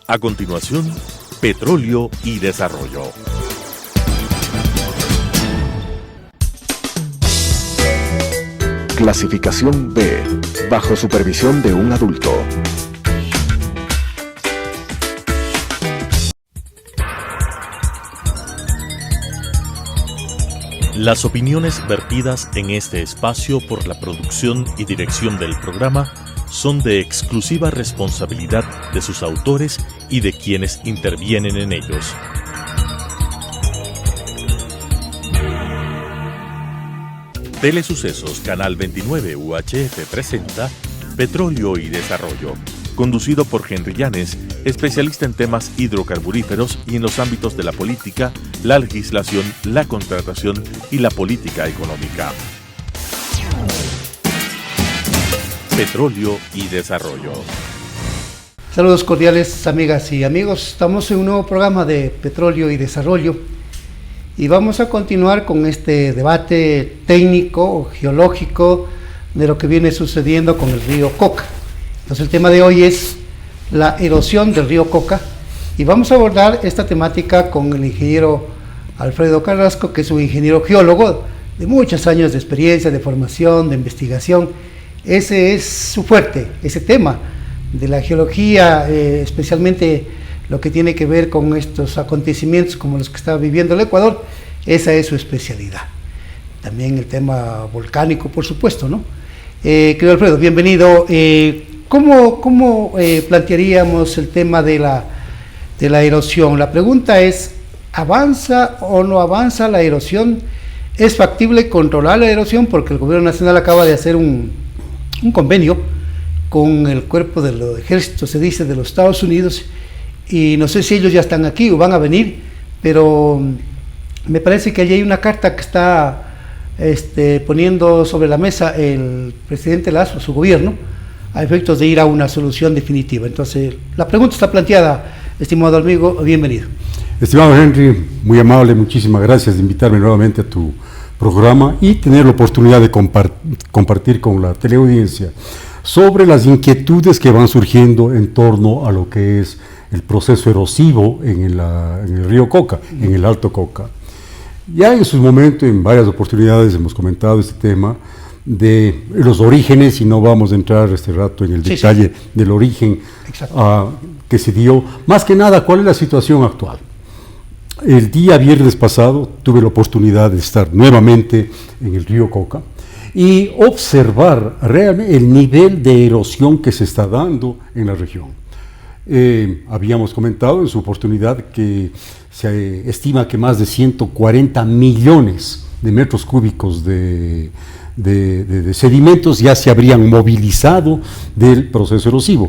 A continuación, Petróleo y Desarrollo. Clasificación B, bajo supervisión de un adulto. Las opiniones vertidas en este espacio por la producción y dirección del programa son de exclusiva responsabilidad de sus autores y de quienes intervienen en ellos. Telesucesos Canal 29 UHF presenta Petróleo y Desarrollo, conducido por Henry Llanes, especialista en temas hidrocarburíferos y en los ámbitos de la política, la legislación, la contratación y la política económica. Petróleo y Desarrollo. Saludos cordiales, amigas y amigos. Estamos en un nuevo programa de Petróleo y Desarrollo y vamos a continuar con este debate técnico o geológico de lo que viene sucediendo con el río Coca. Entonces el tema de hoy es la erosión del río Coca y vamos a abordar esta temática con el ingeniero Alfredo Carrasco, que es un ingeniero geólogo de muchos años de experiencia, de formación, de investigación. Ese es su fuerte, ese tema de la geología, especialmente lo que tiene que ver con estos acontecimientos como los que está viviendo el Ecuador. Esa es su especialidad. También el tema volcánico, por supuesto, ¿no? Querido Alfredo, bienvenido. ¿Cómo plantearíamos el tema de la erosión? La pregunta es, ¿avanza o no avanza la erosión? ¿Es factible controlar la erosión? Porque el gobierno nacional acaba de hacer un convenio con el cuerpo del ejército, se dice, de los Estados Unidos, y no sé si ellos ya están aquí o van a venir, pero me parece que allí hay una carta que está poniendo sobre la mesa el presidente Lasso, su gobierno, a efectos de ir a una solución definitiva. Entonces, la pregunta está planteada, estimado amigo, bienvenido. Estimado Henry, muy amable, muchísimas gracias de invitarme nuevamente a tu programa y tener la oportunidad de compartir con la teleaudiencia sobre las inquietudes que van surgiendo en torno a lo que es el proceso erosivo en el río Coca, en el Alto Coca. Ya en su momento, en varias oportunidades, hemos comentado este tema de los orígenes, y no vamos a entrar este rato en el detalle del origen que se dio. Más que nada, ¿cuál es la situación actual? El día viernes pasado tuve la oportunidad de estar nuevamente en el río Coca y observar realmente el nivel de erosión que se está dando en la región. Habíamos comentado en su oportunidad que se estima que más de 140 millones de metros cúbicos de sedimentos ya se habrían movilizado del proceso erosivo.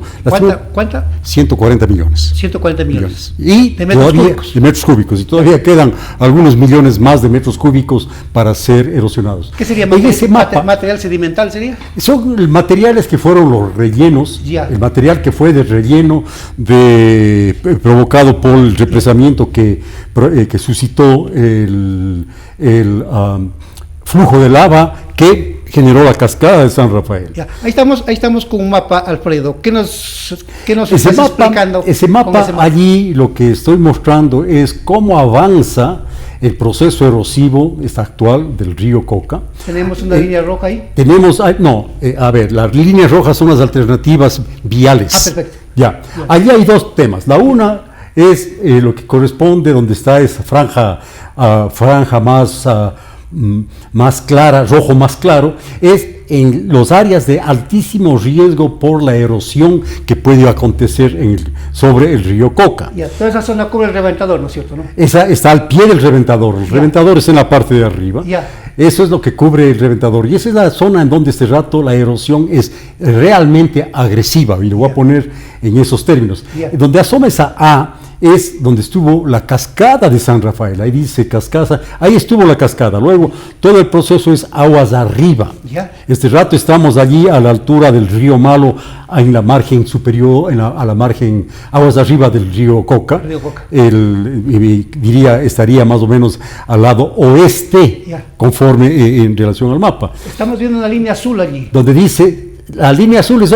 ¿Cuánta? 140 millones. 140 millones. Y de metros cúbicos. De metros cúbicos. Y todavía quedan algunos millones más de metros cúbicos para ser erosionados. ¿Qué sería? ¿Material sedimental sería? Son materiales que fueron los rellenos, el material que fue de relleno provocado por el represamiento que suscitó el flujo de lava que generó la cascada de San Rafael. Ya. Ahí estamos con un mapa, Alfredo. ¿Qué nos estás explicando? Ese mapa allí lo que estoy mostrando es cómo avanza el proceso erosivo actual del río Coca. ¿Tenemos una línea roja ahí? Las líneas rojas son las alternativas viales. Perfecto. Ya. Allí hay dos temas. La una es lo que corresponde donde está esa franja más clara, rojo más claro, es en los áreas de altísimo riesgo por la erosión que puede acontecer sobre el río Coca. Toda esa zona cubre el reventador, ¿no es cierto? ¿No? Esa está al pie del reventador, el reventador es en la parte de arriba. Eso es lo que cubre el reventador y esa es la zona en donde este rato la erosión es realmente agresiva, y lo voy a poner en esos términos. Donde asoma esa A es donde estuvo la cascada de San Rafael, ahí dice cascada, ahí estuvo la cascada, luego todo el proceso es aguas arriba. Este rato estamos allí a la altura del río Malo, en la margen superior, a la margen, aguas arriba del río Coca, estaría más o menos al lado oeste, conforme en relación al mapa. Estamos viendo una línea azul allí. Donde dice la línea azul es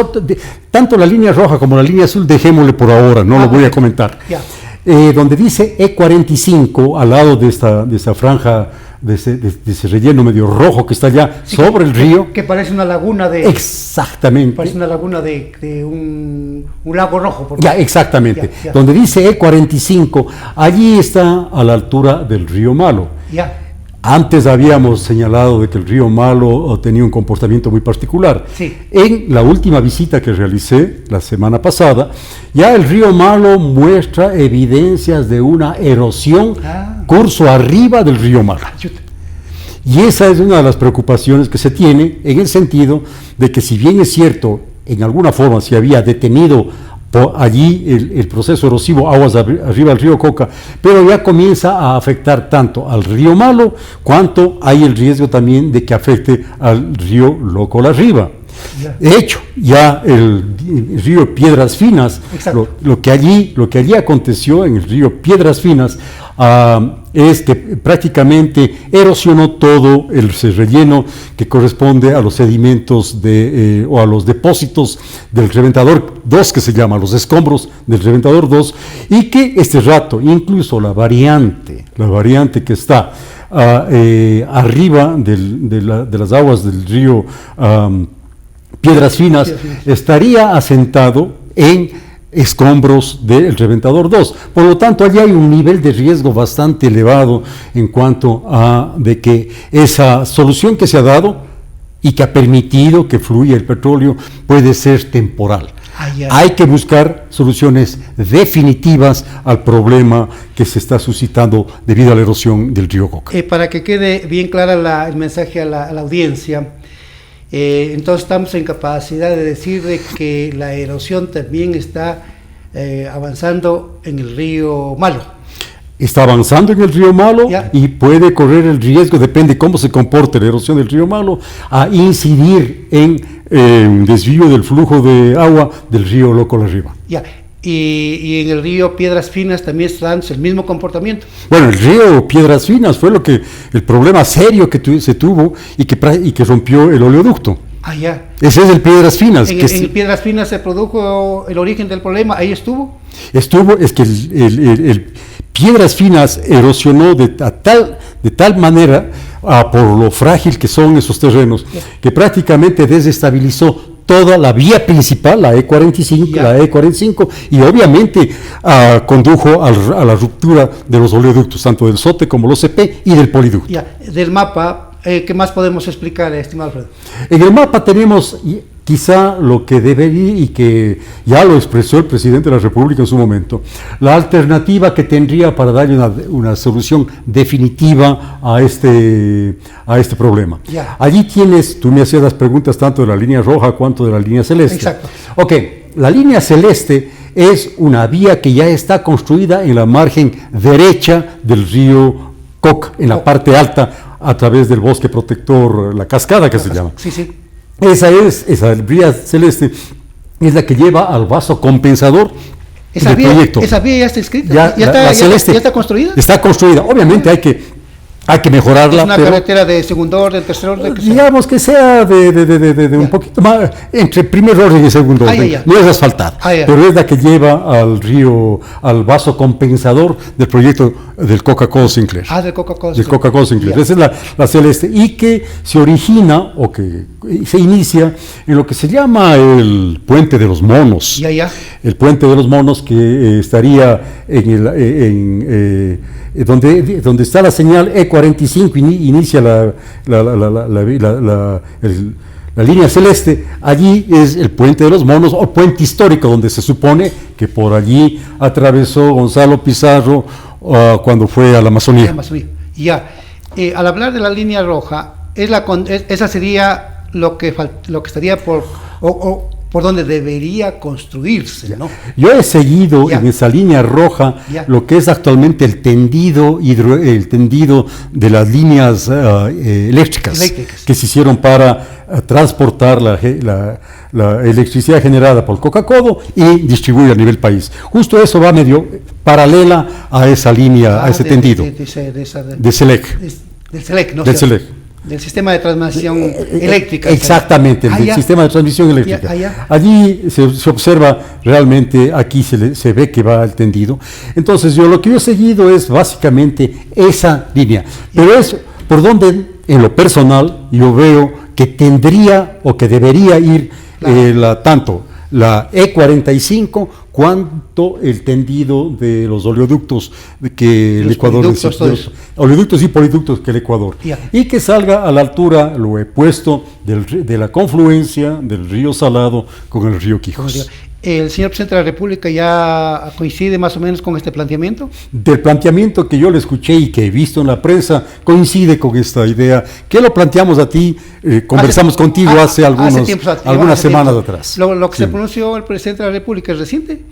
tanto la línea roja como la línea azul, dejémosle por ahora, no lo voy a comentar. Donde dice E45, al lado de esta franja, de ese relleno medio rojo que está allá sobre el río. Que parece una laguna de... Exactamente. Parece una laguna de un lago rojo. Ya, exactamente. Donde dice E45, allí está a la altura del río Malo. Ya. Antes habíamos señalado de que el río Malo tenía un comportamiento muy particular. Sí. En la última visita que realicé la semana pasada, ya el río Malo muestra evidencias de una erosión curso arriba del río Malo. Y esa es una de las preocupaciones que se tiene, en el sentido de que, si bien es cierto, en alguna forma se había detenido allí el proceso erosivo, aguas arriba del río Coca, pero ya comienza a afectar tanto al río Malo, cuanto hay el riesgo también de que afecte al río Locola arriba. De hecho, ya el río Piedras Finas, lo que allí aconteció en el río Piedras Finas, es que prácticamente erosionó todo el relleno que corresponde a los sedimentos o a los depósitos del Reventador 2, que se llama, los escombros del Reventador 2, y que este rato, incluso la variante que está arriba de las aguas del río Piedras Finas, estaría asentado en escombros del Reventador 2. Por lo tanto, allí hay un nivel de riesgo bastante elevado en cuanto a de que esa solución que se ha dado y que ha permitido que fluya el petróleo puede ser temporal. Hay que buscar soluciones definitivas al problema que se está suscitando debido a la erosión del río Coca. Para que quede bien clara el mensaje a la audiencia, entonces estamos en capacidad de decir de que la erosión también está avanzando en el río Malo. Está avanzando en el río Malo y puede correr el riesgo, depende cómo se comporte la erosión del río Malo, a incidir en un desvío del flujo de agua del río Locola arriba. Y en el río Piedras Finas también está dándose el mismo comportamiento. Bueno, el río Piedras Finas fue el problema serio que se tuvo y que rompió el oleoducto. Ese es el Piedras Finas. En Piedras Finas se produjo el origen del problema, ahí estuvo. Es que el Piedras Finas erosionó de tal manera, por lo frágil que son esos terrenos, que prácticamente desestabilizó toda la vía principal, la E45, y obviamente condujo a la ruptura de los oleoductos, tanto del SOTE como los OCP y del poliducto. Del mapa, ¿qué más podemos explicar, estimado Alfredo? En el mapa tenemos quizá lo que debería, y que ya lo expresó el presidente de la República en su momento, la alternativa que tendría para darle una solución definitiva a este problema. Allí tú me hacías las preguntas tanto de la línea roja cuanto de la línea celeste. Exacto. Ok, la línea celeste es una vía que ya está construida en la margen derecha del río Coca, en la parte alta, a través del bosque protector, la cascada que se llama. Sí. Esa vía celeste es la que lleva al vaso compensador del proyecto. ¿Esa vía ya está escrita? ¿Ya está construida? Está construida. Obviamente hay que mejorarla. ¿Es una carretera de segundo orden, tercer orden? Digamos que sea de un poquito más, entre primer orden y segundo orden. No es asfaltada, pero es la que lleva al río, al vaso compensador del proyecto del Coca-Cola Sinclair. Del Coca-Cola Sinclair. Esa es la celeste, y que se origina o que se inicia en lo que se llama el Puente de los Monos. El Puente de los Monos, que estaría donde está la señal E45, inicia la línea celeste. Allí es el Puente de los Monos, o puente histórico, donde se supone que por allí atravesó Gonzalo Pizarro cuando fue a la Amazonía. Al hablar de la línea roja, esa sería lo que estaría por donde debería construirse, ¿no? Yo he seguido en esa línea roja lo que es actualmente el tendido de las líneas eléctricas que se hicieron para transportar la electricidad generada por Coca-Cola y distribuir a nivel país. Justo eso va medio paralela a esa línea, a ese tendido. De SELEC. Del SELEC. Del sistema de transmisión eléctrica. Exactamente, del sistema de transmisión eléctrica. Allí se observa realmente, aquí se ve que va el tendido. Entonces, lo que yo he seguido es básicamente esa línea. Pero es por donde, en lo personal, yo veo que tendría o que debería ir tanto la E45 cuanto el tendido de los oleoductos que el Ecuador necesita, oleoductos y poliductos que el Ecuador, y que salga a la altura, lo he puesto, de la confluencia del río Salado con el río Quijos. ¿El señor presidente de la República ya coincide más o menos con este planteamiento? Del planteamiento que yo le escuché y que he visto en la prensa, coincide con esta idea, que lo planteamos a ti, conversamos contigo hace algunas semanas atrás. ¿Lo que se pronunció el presidente de la República es reciente?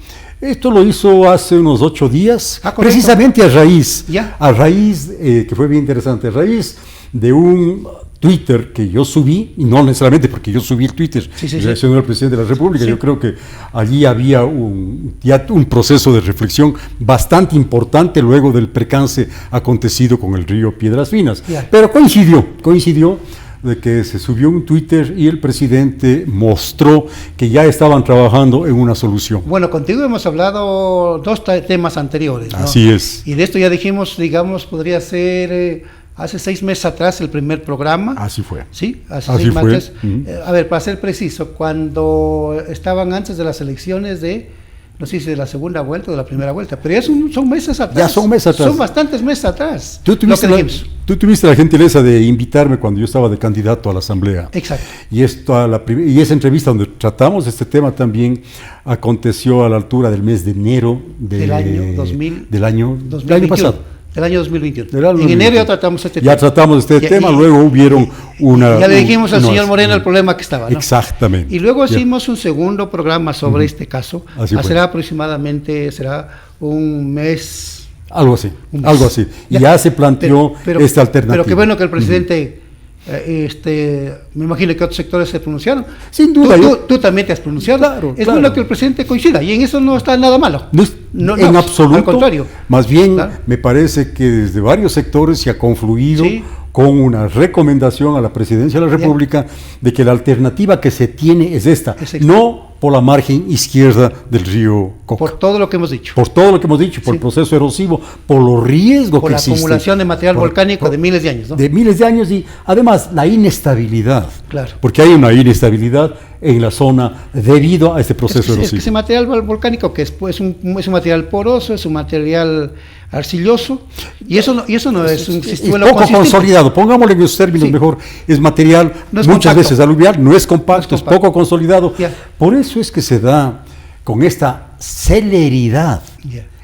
Esto lo hizo hace unos 8 días, precisamente a raíz, que fue bien interesante, a raíz de un Twitter que yo subí, y no necesariamente porque yo subí el Twitter relacionado al presidente de la República, yo creo que allí había un proceso de reflexión bastante importante luego del percance acontecido con el río Piedras Finas, pero coincidió de que se subió un Twitter y el presidente mostró que ya estaban trabajando en una solución. Bueno, contigo hemos hablado 2 temas anteriores, ¿no? Así es. Y de esto ya dijimos, digamos, podría ser hace 6 meses atrás el primer programa. Así fue. Sí, hace 6 meses. A ver, para ser preciso, cuando estaban antes de las elecciones no sé si de la segunda vuelta o de la primera vuelta, pero ya son meses atrás. Ya son meses atrás. Son bastantes meses atrás. Tú tuviste la gentileza de invitarme cuando yo estaba de candidato a la Asamblea. Exacto. Y esa entrevista donde tratamos este tema también aconteció a la altura del mes de enero del año pasado. Del año 2021. En enero ya tratamos este tema. Ya tratamos este tema, luego hubieron ya le dijimos al señor Moreno el problema que estaba, ¿no? Exactamente. Y luego hicimos un segundo programa sobre este caso. Será aproximadamente, un mes. Algo así. Y ya se planteó esta alternativa. Pero qué bueno que el presidente, me imagino que otros sectores se pronunciaron. Sin duda. Tú también te has pronunciado. Claro, es bueno que el presidente coincida, y en eso no está nada malo. No, en absoluto. Al contrario. Más bien, me parece que desde varios sectores se ha confluido con una recomendación a la Presidencia de la República de que la alternativa que se tiene es esta, no por la margen izquierda del río Coca. Por todo lo que hemos dicho. Por el proceso erosivo, por los riesgos que existen. Por la acumulación de material volcánico de miles de años, ¿no? De miles de años, y además la inestabilidad. Claro. Porque hay una inestabilidad en la zona debido a este proceso erosivo. Es que ese material volcánico, que es un material poroso, es un material arcilloso, y eso no es un sistema poco consolidado, pongámosle en los términos mejor, es material muchas veces aluvial, no es compacto, es poco consolidado. Por eso es que se da con esta celeridad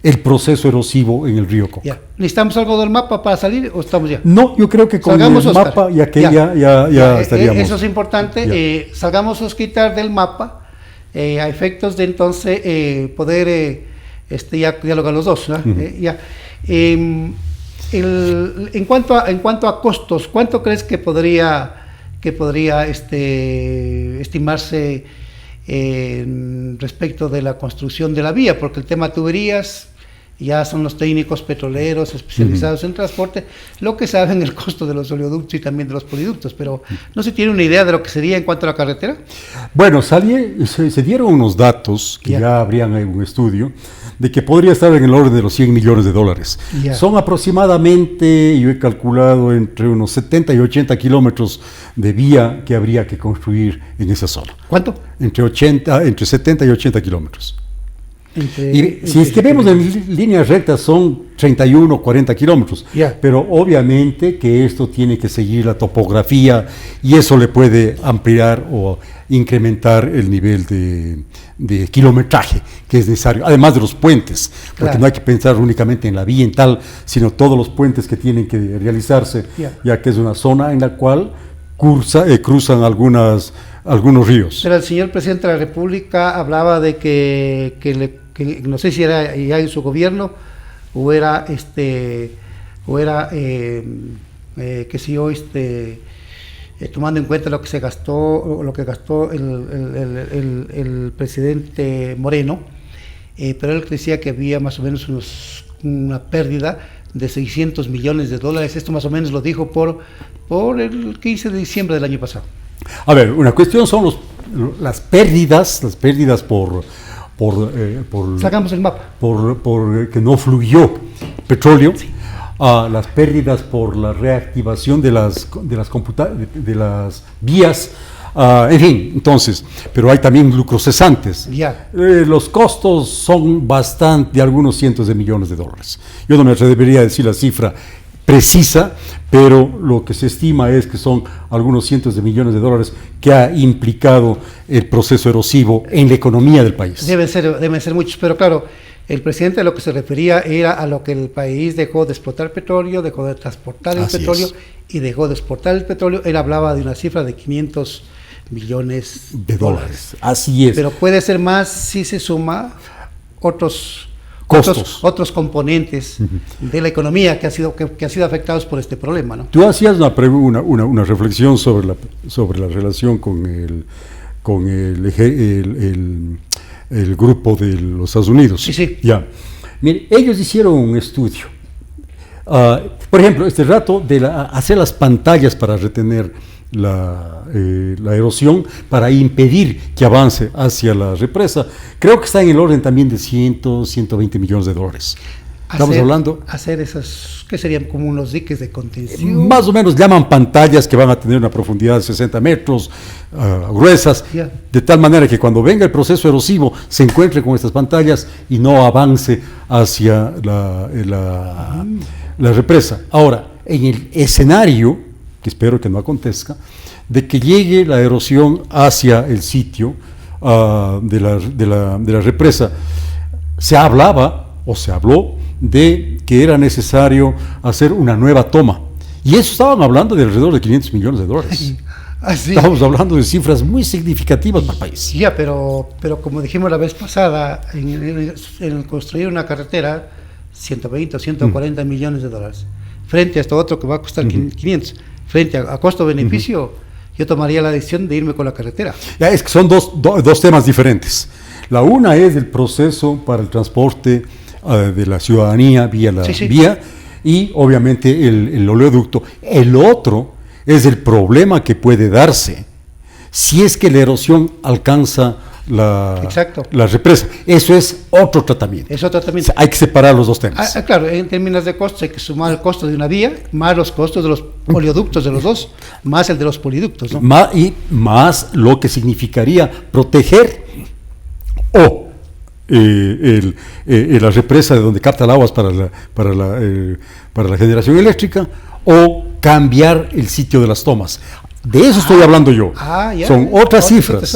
el proceso erosivo en el río Coca. ¿Necesitamos algo del mapa para salir o estamos ya? No, yo creo que con el mapa ya estaríamos. Eso es importante, salgamos a quitar del mapa a efectos de entonces poder dialogar los dos, ¿no? En cuanto a costos, ¿cuánto crees que podría estimarse respecto de la construcción de la vía? Porque el tema tuberías ya son los técnicos petroleros especializados en transporte lo que saben el costo de los oleoductos y también de los poliductos, pero ¿no se tiene una idea de lo que sería en cuanto a la carretera? Bueno, se dieron unos datos que ya habrían un estudio de que podría estar en el orden de los $100 millones. Son aproximadamente, yo he calculado, entre unos 70 y 80 kilómetros de vía que habría que construir en esa zona. ¿Cuánto? Entre 70 y 80 kilómetros. Si es que vemos en líneas rectas son 31 o 40 kilómetros, pero obviamente que esto tiene que seguir la topografía y eso le puede ampliar o incrementar el nivel de kilometraje que es necesario, además de los puentes, porque no hay que pensar únicamente en la vía en tal, sino todos los puentes que tienen que realizarse, ya que es una zona en la cual cruzan algunos ríos. Pero el señor presidente de la República hablaba de que no sé si era ya en su gobierno o era tomando en cuenta lo que se gastó o lo que gastó el presidente Moreno, pero él decía que había más o menos una pérdida de 600 millones de dólares. Esto más o menos lo dijo por el 15 de diciembre del año pasado. A ver, una cuestión son las pérdidas por Sacamos el mapa. por que no fluyó petróleo, sí. Las pérdidas por la reactivación de las vías, en fin, entonces, pero hay también lucros cesantes. Yeah. Los costos son de algunos cientos de millones de dólares. Yo no me atrevería a decir la cifra precisa, pero lo que se estima es que son algunos cientos de millones de dólares que ha implicado el proceso erosivo en la economía del país. Deben ser muchos, pero claro, el presidente a lo que se refería era a lo que el país dejó de explotar petróleo, dejó de transportar el petróleo y dejó de exportar el petróleo. Él hablaba de una cifra de 500 millones de dólares. Así es. Pero puede ser más si se suma otros componentes de la economía que han sido afectados por este problema, ¿no? Tú hacías una reflexión sobre la relación con el grupo de los Estados Unidos. Sí. Ya. Mire, ellos hicieron un estudio. Por ejemplo, este rato de hacer las pantallas para retener la erosión, para impedir que avance hacia la represa, creo que está en el orden también de 120 millones de dólares. Estamos hablando... Hacer esas, que serían como unos diques de contención. Más o menos llaman pantallas que van a tener una profundidad de 60 metros, gruesas, de tal manera que cuando venga el proceso erosivo se encuentre con estas pantallas y no avance hacia la represa. Ahora, en el escenario, que espero que no acontezca, de que llegue la erosión hacia el sitio de la represa, se habló de que era necesario hacer una nueva toma. Y eso estaban hablando de alrededor de 500 millones de dólares. Así. Estamos hablando de cifras muy significativas para el país. Ya, pero como dijimos la vez pasada, en construir una carretera, 120 o 140 millones de dólares, frente a esto otro que va a costar 500. Frente a costo-beneficio, yo tomaría la decisión de irme con la carretera. Ya, es que son dos temas diferentes. La una es el proceso para el transporte de la ciudadanía vía la vía y obviamente el oleoducto. El otro es el problema que puede darse si es que la erosión alcanza la represa. Eso es otro tratamiento. Hay que separar los dos temas. Claro, en términos de costos hay que sumar el costo de una vía, más los costos de los oleoductos de los dos, más el de los poliductos, ¿no? Más lo que significaría proteger la represa de donde capta el agua para la generación eléctrica, o cambiar el sitio de las tomas. De eso estoy hablando yo. Son otras cifras.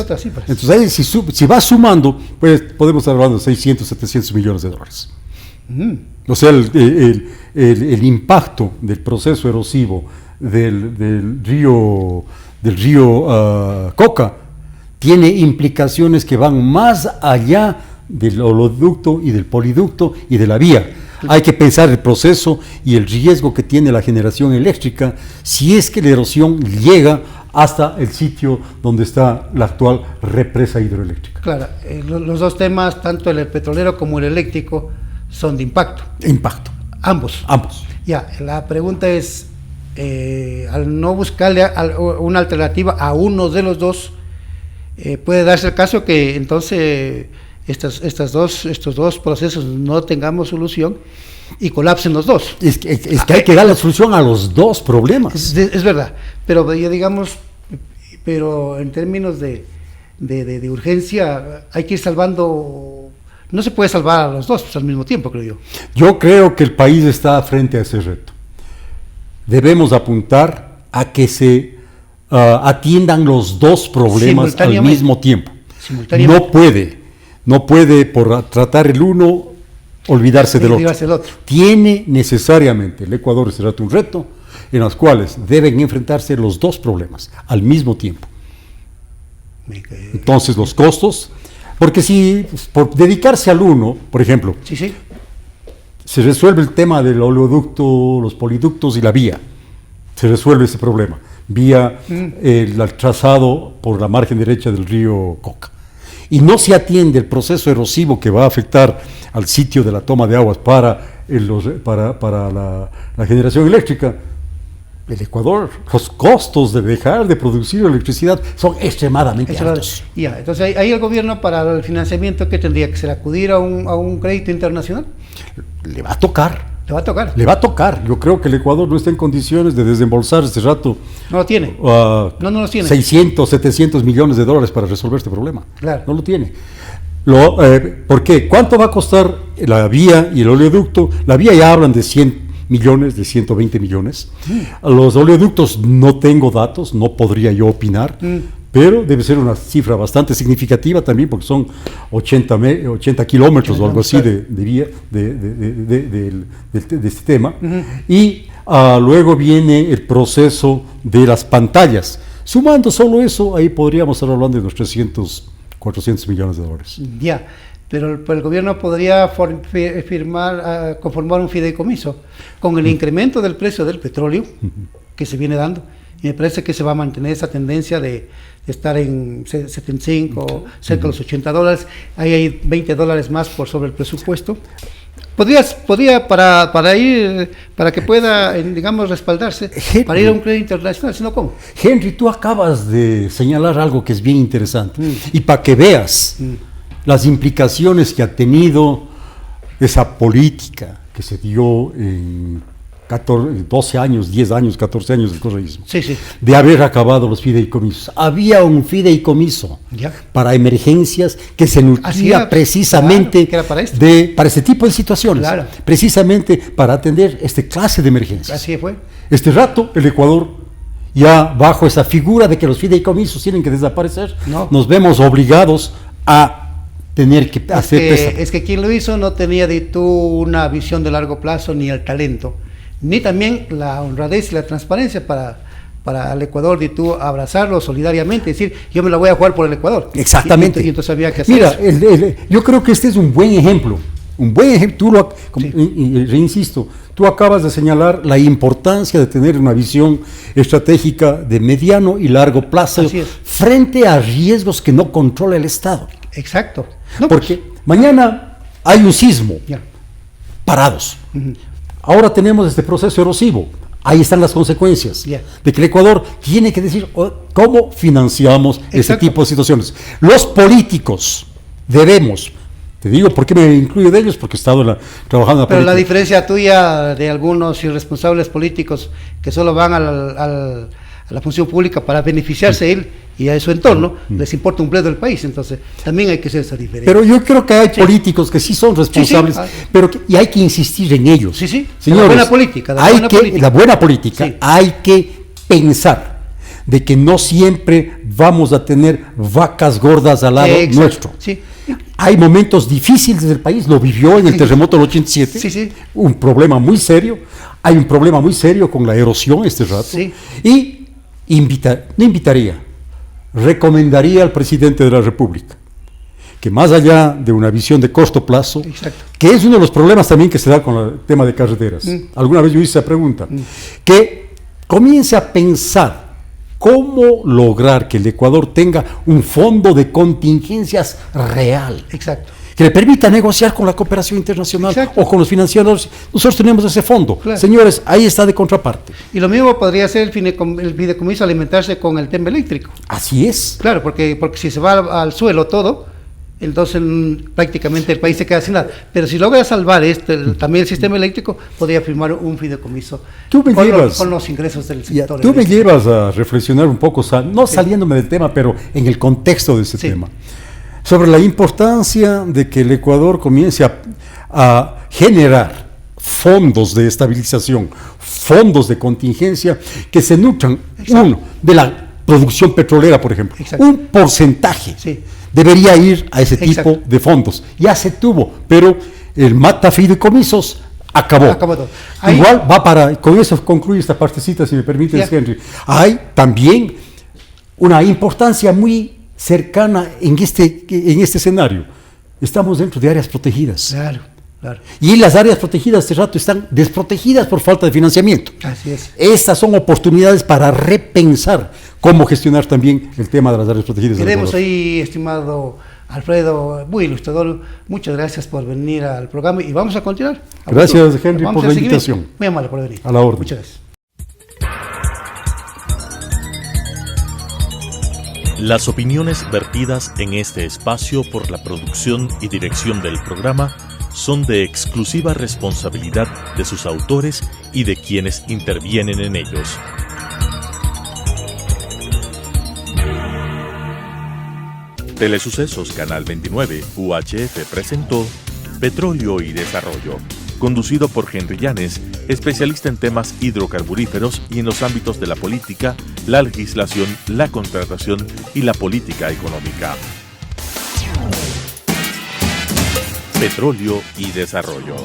Entonces ahí, si vas sumando, pues podemos estar hablando de 600, 700 millones de dólares. O sea, el impacto del proceso erosivo del río Coca tiene implicaciones que van más allá del oleoducto y del poliducto y de la vía. Hay que pensar el proceso y el riesgo que tiene la generación eléctrica si es que la erosión llega hasta el sitio donde está la actual represa hidroeléctrica. Claro, los dos temas, tanto el petrolero como el eléctrico, son de impacto. Ambos. Ya, la pregunta es, al no buscarle una alternativa a uno de los dos, puede darse el caso que entonces estos dos procesos no tengamos solución y colapsen los dos. Es que hay que dar la solución a los dos problemas. Es verdad, pero ya digamos, en términos de urgencia hay que ir salvando, no se puede salvar a los dos al mismo tiempo, creo yo. Yo creo que el país está frente a ese reto. Debemos apuntar a que se atiendan los dos problemas al mismo tiempo. No puede por tratar el uno olvidarse del otro. Tiene necesariamente el Ecuador un reto en los cuales deben enfrentarse los dos problemas al mismo tiempo. Entonces los costos, porque si por dedicarse al uno, por ejemplo, se resuelve el tema del oleoducto, los poliductos y la vía, se resuelve ese problema vía el trazado por la margen derecha del río Coca. y no se atiende el proceso erosivo que va a afectar al sitio de la toma de aguas para la generación eléctrica, el Ecuador, los costos de dejar de producir electricidad son extremadamente altos. Ya, entonces ahí el gobierno para el financiamiento, ¿qué tendría que ser? ¿Acudir a un crédito internacional? Le va a tocar. Le va a tocar. Le va a tocar. Yo creo que el Ecuador no está en condiciones de desembolsar este rato. No lo tiene. No lo tiene. 600, 700 millones de dólares para resolver este problema. Claro. No lo tiene. ¿Por qué? ¿Cuánto va a costar la vía y el oleoducto? La vía ya hablan de 100 millones, de 120 millones. Los oleoductos no tengo datos, no podría yo opinar, pero debe ser una cifra bastante significativa también, porque son 80 kilómetros o algo así de vía de este tema. Y luego viene el proceso de las pantallas. Sumando solo eso, ahí podríamos estar hablando de unos 400 millones de dólares. Ya, pero el gobierno podría conformar un fideicomiso con el incremento del precio del petróleo que se viene dando. Y me parece que se va a mantener esa tendencia de estar en 75 o cerca de los $80. Ahí hay $20 más por sobre el presupuesto. Podría para que pueda, digamos, respaldarse, Henry, para ir a un crédito internacional, sino ¿cómo? Henry, tú acabas de señalar algo que es bien interesante, y para que veas las implicaciones que ha tenido esa política que se dio en 12 años, 10 años, 14 años del correísmo, de haber acabado los fideicomisos. Había un fideicomiso para emergencias que se nutría precisamente para este tipo de situaciones, precisamente para atender este clase de emergencias. Así fue. Este rato el Ecuador, ya bajo esa figura de que los fideicomisos tienen que desaparecer, nos vemos obligados a tener que hacer es que quien lo hizo no tenía de tú una visión de largo plazo ni el talento, ni también la honradez y la transparencia para el Ecuador, de tú abrazarlo solidariamente, decir, yo me la voy a jugar por el Ecuador. Exactamente. Y entonces había que hacer eso. Yo creo que este es un buen ejemplo. Reinsisto, tú acabas de señalar la importancia de tener una visión estratégica de mediano y largo plazo frente a riesgos que no controla el Estado. Exacto. Porque mañana hay un sismo, parados. Ahora tenemos este proceso erosivo, ahí están las consecuencias de que el Ecuador tiene que decir cómo financiamos ese tipo de situaciones. Los políticos debemos, te digo por qué me incluyo de ellos, porque he estado trabajando en la política. Pero la diferencia tuya de algunos irresponsables políticos que solo van a la función pública para beneficiarse él y a su entorno, les importa un bledo del país, entonces también hay que hacer esa diferencia. Pero yo creo que hay políticos que sí son responsables, y hay que insistir en ellos. Señores, la buena política. La buena política, hay que pensar de que no siempre vamos a tener vacas gordas al lado nuestro. Hay momentos difíciles del país, lo vivió en el terremoto del 87, un problema muy serio, hay un problema muy serio con la erosión este rato, y recomendaría al presidente de la República que más allá de una visión de corto plazo, que es uno de los problemas también que se da con el tema de carreteras, alguna vez yo hice esa pregunta, que comience a pensar cómo lograr que el Ecuador tenga un fondo de contingencias real. Que le permita negociar con la cooperación internacional o con los financiadores. Nosotros tenemos ese fondo. Señores, ahí está de contraparte. Y lo mismo podría ser el fideicomiso alimentarse con el tema eléctrico. Así es. Claro, porque si se va al suelo todo, entonces prácticamente el país se queda sin nada. Pero si logra salvar también el sistema eléctrico, podría firmar un fideicomiso con los ingresos del sector. Tú me llevas a reflexionar un poco, no saliéndome del tema, pero en el contexto de ese tema, sobre la importancia de que el Ecuador comience a generar fondos de estabilización, fondos de contingencia que se nutran, de la producción petrolera, por ejemplo. Un porcentaje debería ir a ese tipo de fondos. Ya se tuvo, pero el mata fideicomisos acabó todo. Igual con eso concluye esta partecita, si me permites, Henry. Hay también una importancia muy cercana en este escenario. Estamos dentro de áreas protegidas. Y las áreas protegidas este rato están desprotegidas por falta de financiamiento. Así es. Estas son oportunidades para repensar cómo gestionar también el tema de las áreas protegidas. Queremos ahí, estimado Alfredo, muy ilustrador, muchas gracias por venir al programa y vamos a continuar. Gracias, Henry, por la invitación. Muy amable por venir. A la orden. Muchas gracias. Las opiniones vertidas en este espacio por la producción y dirección del programa son de exclusiva responsabilidad de sus autores y de quienes intervienen en ellos. Telesucesos Canal 29 UHF presentó Petróleo y Desarrollo, conducido por Henry Llanes, especialista en temas hidrocarburíferos y en los ámbitos de la política, la legislación, la contratación y la política económica. Petróleo y Desarrollo.